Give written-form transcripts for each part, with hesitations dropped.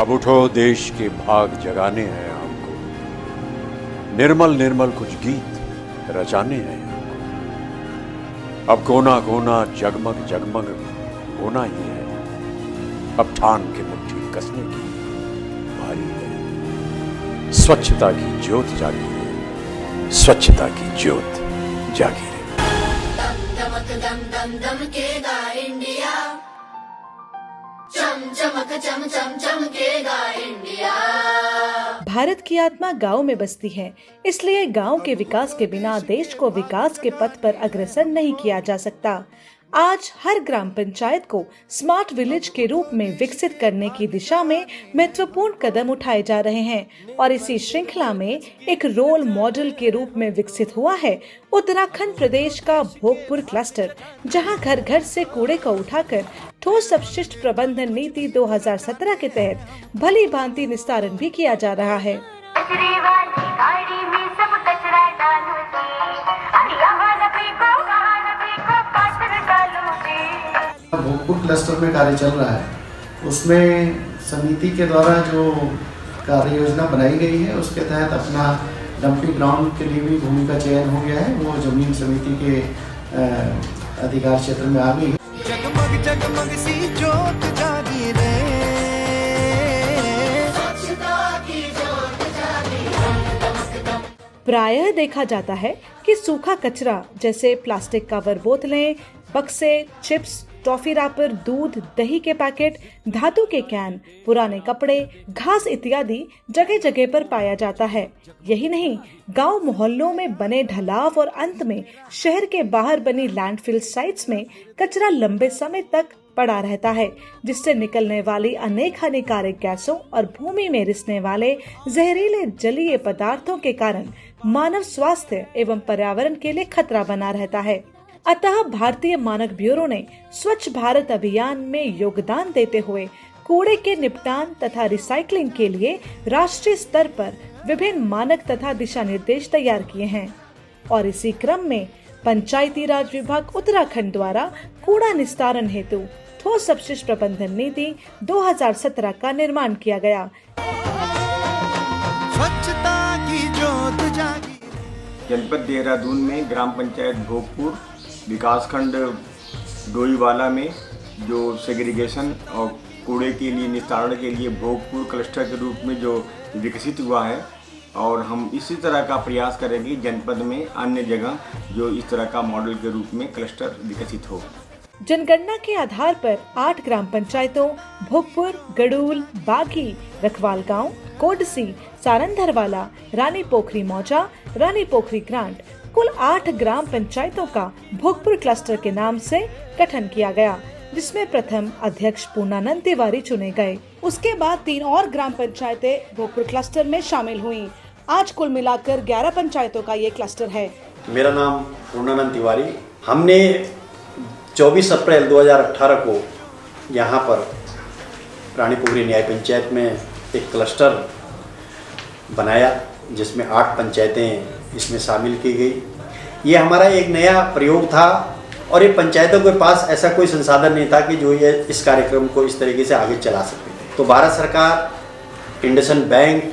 अब उठो देश के भाग जगाने हैं हमको, निर्मल निर्मल कुछ गीत रचाने हैं हमको। अब कोना कोना जगमग जगमग होना ही है, अब ठान के मुट्ठी कसने की बारी है। स्वच्छता की ज्योत जागी है, स्वच्छता की ज्योत जागी है। दम दम दमकेगा इंडिया, चम चमक चम चम चमकेगा इंडिया। भारत की आत्मा गांव में बसती है, इसलिए गांव के विकास के बिना देश को विकास के पथ पर अग्रसर नहीं किया जा सकता। आज हर ग्राम पंचायत को स्मार्ट विलेज के रूप में विकसित करने की दिशा में महत्वपूर्ण कदम उठाए जा रहे हैं और इसी श्रृंखला में एक रोल मॉडल के रूप में विकसित हुआ है उत्तराखंड प्रदेश का भोगपुर क्लस्टर, जहां घर घर से कूड़े को उठाकर ठोस अपशिष्ट प्रबंधन नीति 2017 के तहत भली भांति निस्तारण भी किया जा रहा है। भोगपुर क्लस्टर में कार्य चल रहा है, उसमें समिति के द्वारा जो कार्य योजना बनाई गई है उसके तहत अपना डंपिंग ग्राउंड के लिए भी भूमि का चयन हो गया है। वो जमीन समिति के अधिकार क्षेत्र में आ गई है। जगमग जगमग सी ज्योत जागी रे, स्वच्छता की ज्योत जागी। प्रायः देखा जाता है कि सूखा कचरा जैसे प्लास्टिक कवर बोतलें, बक्से, चिप्स, टॉफी रैपर, दूध, दही के पैकेट, धातु के कैन, पुराने कपड़े, घास इत्यादि जगह जगह पर पाया जाता है। यही नहीं, गांव मोहल्लों में बने ढलाव और अंत में शहर के बाहर बनी लैंडफिल साइट्स में कचरा लंबे समय तक पड़ा रहता है, जिससे निकलने वाली अनेक हानिकारक गैसों और भूमि में रिसने वाले जहरीले जलीय पदार्थों के कारण मानव स्वास्थ्य एवं पर्यावरण के लिए खतरा बना रहता है। अतः भारतीय मानक ब्यूरो ने स्वच्छ भारत अभियान में योगदान देते हुए कूड़े के निपटान तथा रिसाइकलिंग के लिए राष्ट्रीय स्तर पर विभिन्न मानक तथा दिशा निर्देश तैयार किए हैं और इसी क्रम में पंचायती राज विभाग उत्तराखंड द्वारा कूड़ा निस्तारण हेतु ठोस अपशिष्ट प्रबंधन नीति 2017 का निर्माण किया गया। स्वच्छता की ज्योत जागी। जनपद देहरादून में ग्राम पंचायत भोगपुर विकासखंड डोईवाला में जो सेग्रीगेशन और कूड़े के लिए निस्तारण के लिए भोगपुर क्लस्टर के रूप में जो विकसित हुआ है, और हम इसी तरह का प्रयास करेंगे जनपद में अन्य जगह जो इस तरह का मॉडल के रूप में क्लस्टर विकसित हो। जनगणना के आधार पर 8 ग्राम पंचायतों भोगपुर, गडूल, बागी, रखवाल गांव, कोडसी, सारंधरवाला, रानी पोखरी मौजा, रानी पोखरी ग्रांट, कुल 8 ग्राम पंचायतों का भोगपुर क्लस्टर के नाम से गठन किया गया, जिसमें प्रथम अध्यक्ष पूर्णानंद तिवारी चुने गए। उसके बाद 3 और ग्राम पंचायतें भोगपुर क्लस्टर में शामिल हुईं। आज कुल मिलाकर 11 पंचायतों का ये क्लस्टर है। मेरा नाम पूर्णानंद तिवारी। हमने 24 अप्रैल 2018 को यहाँ पर रानी पोखरी न्याय पंचायत में एक क्लस्टर बनाया, जिसमें 8 पंचायतें इसमें शामिल की गई। ये हमारा एक नया प्रयोग था और ये पंचायतों के पास ऐसा कोई संसाधन नहीं था कि जो ये इस कार्यक्रम को इस तरीके से आगे चला सकते थे। तो भारत सरकार, इंडसइंड बैंक,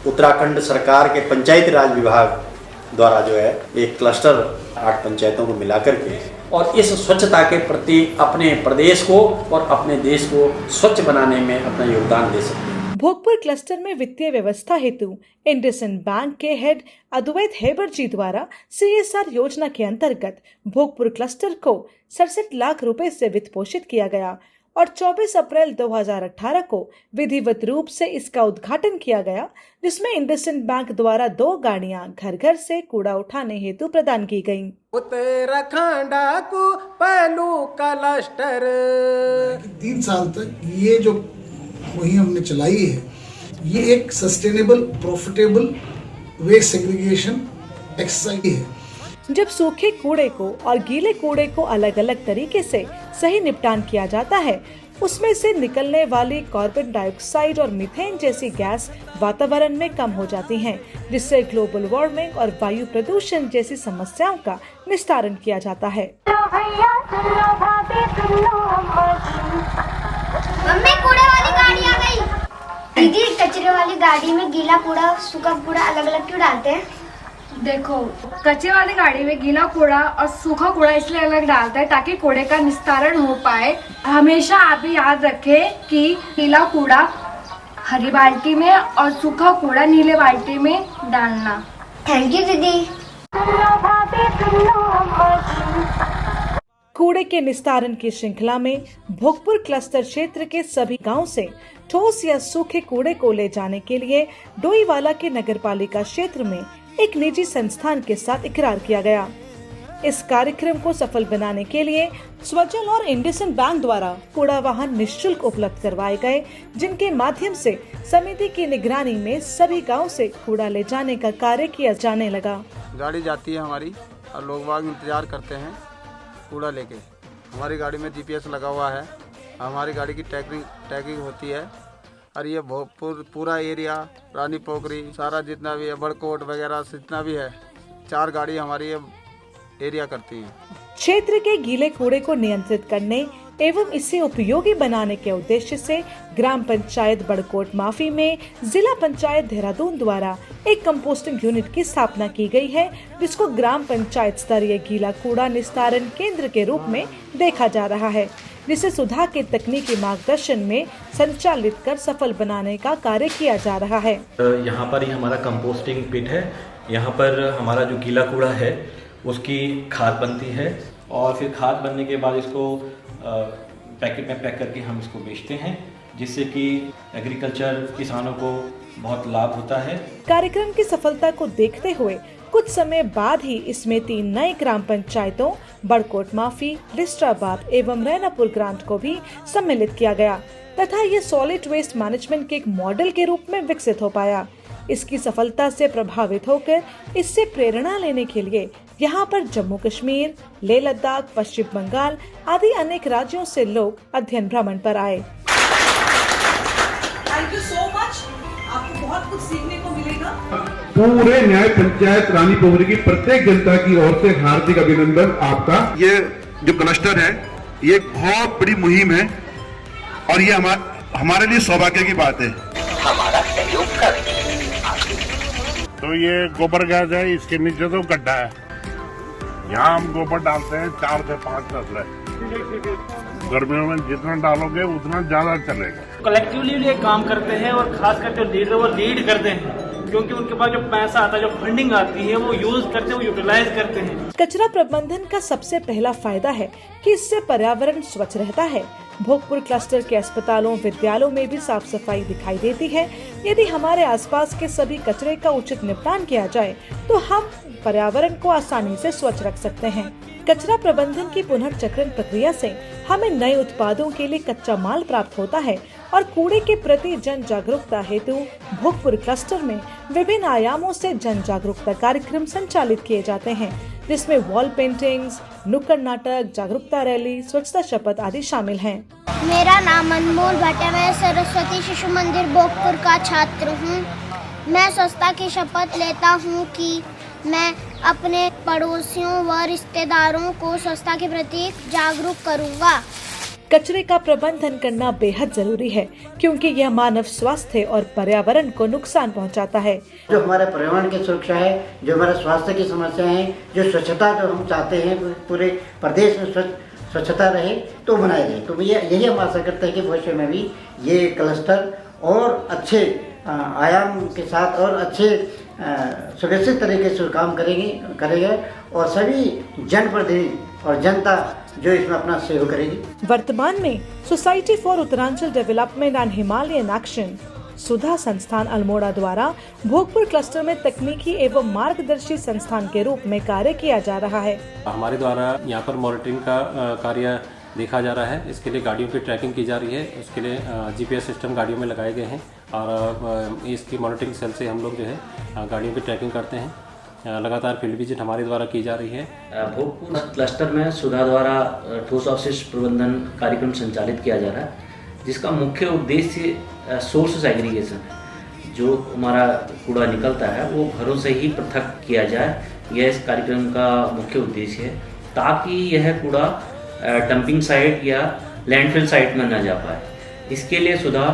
उत्तराखंड सरकार के पंचायती राज विभाग द्वारा जो है एक क्लस्टर 8 पंचायतों को मिलाकर के और इस स्वच्छता के प्रति अपने प्रदेश को और अपने देश को स्वच्छ बनाने में अपना योगदान दे सकते हैं। भोगपुर क्लस्टर में वित्तीय व्यवस्था हेतु इंडसइंड बैंक के हेड अद्वैत हेबर जी द्वारा CSR योजना के अंतर्गत भोगपुर क्लस्टर को 67 लाख रुपए से वित्त पोषित किया गया और 24 अप्रैल 2018 को विधिवत रूप से इसका उद्घाटन किया गया, जिसमें इंडसइंड बैंक द्वारा 2 गाड़ियां घर घर से कूड़ा उठाने हेतु प्रदान की गयी। उत्तराखंड को पहलू क्लस्टर 3 साल तक ये जो मुहिम हमने चलाई है, ये एक sustainable profitable waste segregation exercise है। जब सूखे कूड़े को और गीले कूड़े को अलग अलग तरीके से सही निपटान किया जाता है, उसमें से निकलने वाली कार्बन डाइऑक्साइड और मीथेन जैसी गैस वातावरण में कम हो जाती हैं, जिससे ग्लोबल वार्मिंग और वायु प्रदूषण जैसी समस्याओं का निस्तारण किया जाता है। मम्मी, कूड़े वाली गाड़ी आ गई। गाड़ी में गीला कूड़ा सूखा कूड़ा अलग अलग क्यों डालते हैं? देखो, कचरे वाली गाड़ी में गीला कूड़ा और सूखा कूड़ा इसलिए अलग डालता है ताकि कूड़े का निस्तारण हो पाए। हमेशा आप भी याद रखें कि गीला कूड़ा हरी बाल्टी में और सूखा कूड़ा नीले बाल्टी में डालना। थैंक यू दीदी। कूड़े के निस्तारण की श्रृंखला में भोगपुर क्लस्टर क्षेत्र के सभी गांव से ठोस या सूखे कूड़े को ले जाने के लिए डोईवाला के नगरपालिका क्षेत्र में एक निजी संस्थान के साथ इकरार किया गया। इस कार्यक्रम को सफल बनाने के लिए स्वजल और इंडसइंड बैंक द्वारा कूड़ा वाहन निःशुल्क उपलब्ध करवाए गए, जिनके माध्यम से समिति की निगरानी में सभी गांव से कूड़ा ले जाने का कार्य किया जाने लगा। गाड़ी जाती है हमारी और लोग बाग इंतजार करते हैं कूड़ा लेके। हमारी गाड़ी में GPS लगा हुआ है, हमारी गाड़ी की टैगिंग होती है और ये भोजपुर पूरा एरिया, रानी पोखरी, सारा जितना भी है, बड़कोट वगैरह जितना भी है, 4 गाड़ी हमारी ये एरिया करती है। क्षेत्र के गीले कूड़े को नियंत्रित करने एवं इसे उपयोगी बनाने के उद्देश्य से ग्राम पंचायत बड़कोट माफी में जिला पंचायत देहरादून द्वारा एक कंपोस्टिंग यूनिट की स्थापना की गई है, जिसको ग्राम पंचायत स्तरीय गीला कूड़ा निस्तारण केंद्र के रूप में देखा जा रहा है, जिसे सुधा के तकनीकी मार्गदर्शन में संचालित कर सफल बनाने का कार्य किया जा रहा है। यहाँ पर ही हमारा कंपोस्टिंग पिट है। यहाँ पर हमारा जो गीला कूड़ा है उसकी खाद बनती है और फिर खाद बनने के बाद इसको पैकेट में पैक करके हम इसको बेचते हैं, जिससे कि एग्रीकल्चर किसानों को बहुत लाभ होता है। कार्यक्रम की सफलता को देखते हुए कुछ समय बाद ही इसमें 3 नए ग्राम पंचायतों बड़कोट माफी, लिस्ट्राबाद एवं रैनापुर ग्रांट को भी सम्मिलित किया गया तथा ये सॉलिड वेस्ट मैनेजमेंट के एक मॉडल के रूप में विकसित हो पाया। इसकी सफलता से प्रभावित होकर इससे प्रेरणा लेने के लिए यहाँ पर जम्मू कश्मीर, लेह लद्दाख, पश्चिम बंगाल आदि अनेक राज्यों से लोग अध्ययन भ्रमण पर आए। थैंक यू सो मच, आपको बहुत कुछ सीखने को मिलेगा। पूरे न्याय पंचायत रानी पोखरी की प्रत्येक जनता की ओर से हार्दिक अभिनंदन आपका। ये जो क्लस्टर है ये बहुत बड़ी मुहिम है और ये हमारे लिए सौभाग्य की बात है। हमारा सहयोग कर तो ये गोबर गैस है, इसके नीचे तो गड्ढा है, यहाँ हम गोबर डालते हैं 4 से 5 नस्ल। गर्मियों में जितना डालोगे उतना ज्यादा चलेगा। कलेक्टिवली ये काम करते हैं और खास करके लीडर वो लीड करते हैं, क्योंकि उनके पास जो पैसा आता है, जो फंडिंग आती है वो यूज करते हैं, वो यूटिलाइज करते हैं। कचरा प्रबंधन का सबसे पहला फायदा है कि इससे पर्यावरण स्वच्छ रहता है। भोगपुर क्लस्टर के अस्पतालों, विद्यालयों में भी साफ सफाई दिखाई देती है। यदि हमारे आसपास के सभी कचरे का उचित निपटान किया जाए तो हम पर्यावरण को आसानी से स्वच्छ रख सकते हैं। कचरा प्रबंधन की पुनर्चक्रण प्रक्रिया से हमें नए उत्पादों के लिए कच्चा माल प्राप्त होता है और कूड़े के प्रति जन जागरूकता हेतु भोगपुर क्लस्टर में विभिन्न आयामों से जन जागरूकता कार्यक्रम संचालित किए जाते हैं, जिसमें वॉल पेंटिंग्स, नुक्कड़ नाटक, जागरूकता रैली, स्वच्छता शपथ आदि शामिल हैं। मेरा नाम अनमोल भट्ट है। मैं सरस्वती शिशु मंदिर भोगपुर का छात्र हूँ। मैं स्वच्छता की शपथ लेता हूँ कि मैं अपने पड़ोसियों व रिश्तेदारों को स्वच्छता के प्रति जागरूक करूँगा। कचरे का प्रबंधन करना बेहद जरूरी है, क्योंकि यह मानव स्वास्थ्य और पर्यावरण को नुकसान पहुंचाता है। जो हमारे पर्यावरण की सुरक्षा है, जो हमारे स्वास्थ्य की समस्या है, जो स्वच्छता जो हम चाहते हैं पूरे प्रदेश में स्वच्छता रहे तो बनाई जाए। तो यही हम आशा करते हैं कि भविष्य में भी ये क्लस्टर और अच्छे आयाम के साथ और अच्छे सुव्यवस्थित तरीके से काम करेगा और सभी जनप्रतिनिधि और जनता जो इसमें अपना सहयोग करेगी। वर्तमान में society for Uttaranchal development and Himalayan action Sudha संस्थान अल्मोड़ा द्वारा भोगपुर क्लस्टर में तकनीकी एवं मार्गदर्शी संस्थान के रूप में कार्य किया जा रहा है। हमारे द्वारा यहाँ पर मॉनिटरिंग का कार्य देखा जा रहा है। इसके लिए गाड़ियों की ट्रैकिंग की जा रही है। उसके लिए GPS सिस्टम गाड़ियों में लगाए गए हैं और इसकी मॉनिटरिंग सेल से हम लोग जो है गाड़ियों की ट्रैकिंग करते हैं। लगातार फील्ड विजिट हमारे द्वारा की जा रही है। भोगपुर क्लस्टर में सुधा द्वारा ठोस अवशिष्ट प्रबंधन कार्यक्रम संचालित किया जा रहा है, जिसका मुख्य उद्देश्य सोर्स एग्रीगेशन है। जो हमारा कूड़ा निकलता है वो घरों से ही पृथक किया जाए, यह इस कार्यक्रम का मुख्य उद्देश्य है, ताकि यह कूड़ा डंपिंग साइट या लैंडफिल साइट में न जा पाए। इसके लिए सुधा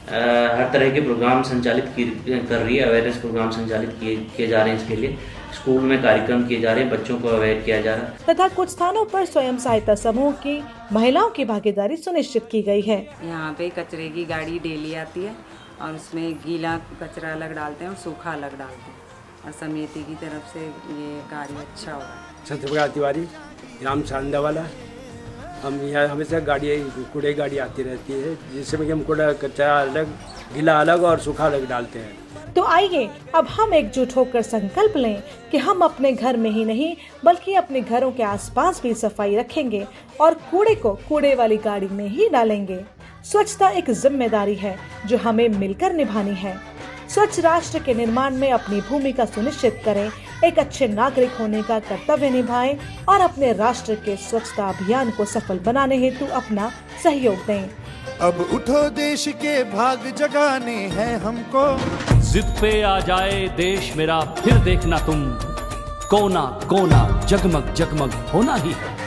हर तरह के प्रोग्राम संचालित कर रही है, अवेयरनेस प्रोग्राम संचालित किए जा रहे हैं। इसके लिए स्कूल में कार्यक्रम किए जा रहे हैं, बच्चों को अवेयर किया जा रहा है तथा कुछ स्थानों पर स्वयं सहायता समूह की महिलाओं की भागीदारी सुनिश्चित की गई है। यहाँ पे कचरे की गाड़ी डेली आती है और उसमें गीला कचरा अलग डालते हैं और सूखा अलग डालते हैं, और समिति की तरफ से ये कार्य अच्छा हो रहा है। सत्यप्रकाश तिवारी, ग्राम सांदा वाला। हम यहाँ हमेशा कूड़े गाड़ी आती रहती है, जिससे हम कूड़ा कचरा अलग, गीला अलग और सूखा अलग डालते हैं। तो आइए अब हम एकजुट होकर संकल्प लें कि हम अपने घर में ही नहीं बल्कि अपने घरों के आसपास भी सफाई रखेंगे और कूड़े को कूड़े वाली गाड़ी में ही डालेंगे। स्वच्छता एक जिम्मेदारी है जो हमें मिलकर निभानी है। स्वच्छ राष्ट्र के निर्माण में अपनी भूमिका सुनिश्चित करें, एक अच्छे नागरिक होने का कर्तव्य निभाएं और अपने राष्ट्र के स्वच्छता अभियान को सफल बनाने हेतु अपना सहयोग दें। अब उठो देश के भाग जगाने हैं हमको, जिद पे आ जाए देश मेरा, फिर देखना तुम कोना कोना जगमग जगमग होना ही है।